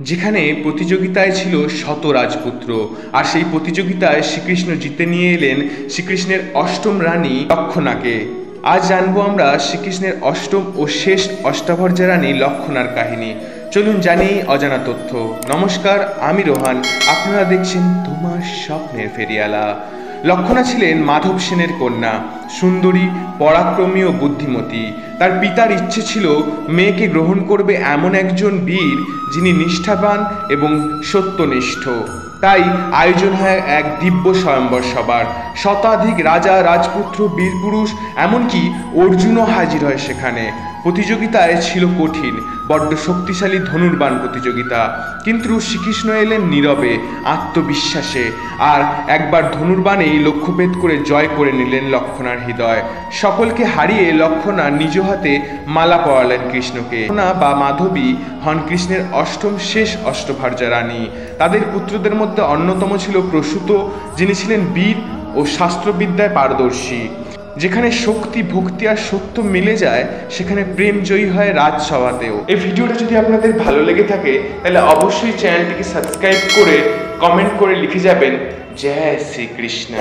যেখানে প্রতিযোগিতায় ছিল শত রাজপুত্র, আর সেই প্রতিযোগিতায় শ্রীকৃষ্ণ জিতে নিয়ে এলেন শ্রীকৃষ্ণের অষ্টম রানী লক্ষণাকে। আজ জানবো আমরা শ্রীকৃষ্ণের অষ্টম ও শেষ অষ্টাভার্যা রানী লক্ষণার কাহিনী। চলুন জানি অজানা তথ্য। নমস্কার, আমি রোহান, আপনারা দেখছেন তোমার স্বপ্নের ফেরিয়ালা। লক্ষণা ছিলেন মাধব সেনের কন্যা, সুন্দরী, পরাক্রমী ও বুদ্ধিমতী। তার পিতার ইচ্ছে ছিল মেয়েকে গ্রহণ করবে এমন একজন বীর যিনি নিষ্ঠাবান এবং সত্যনিষ্ঠ। তাই আয়োজন হয় এক দিব্য স্বয়ম্বর সভার। শতাধিক রাজা, রাজপুত্র, বীরপুরুষ, এমনকি অর্জুনও হাজির হয় সেখানে। প্রতিযোগিতায় ছিল কঠিন, বড্ড শক্তিশালী ধনুর্বাণ প্রতিযোগিতা। কিন্তু শ্রীকৃষ্ণ এলেন নীরবে, আত্মবিশ্বাসে, আর একবার ধনুর্বাণেই লক্ষ্যভেদ করে জয় করে নিলেন লক্ষণার হৃদয়। সকলকে হারিয়ে লক্ষণা নিজ হাতে মালা পরালেন কৃষ্ণকে। লক্ষণা বা মাধবী হন কৃষ্ণের অষ্টম শেষ অষ্টভার্যা রানী। তাদের পুত্রদের মধ্যে অন্যতম ছিল প্রসূত, যিনি ছিলেন বীর ও শাস্ত্রবিদ্যায় পারদর্শী। যেখানে শক্তি, ভক্তি আর সত্য মিলে যায়, সেখানে প্রেম জয়ী হয় রাজসভাতেও। এই ভিডিওটা যদি আপনাদের ভালো লেগে থাকে তাহলে অবশ্যই চ্যানেলটিকে সাবস্ক্রাইব করে কমেন্ট করে লিখে যাবেন জয় শ্রীকৃষ্ণ।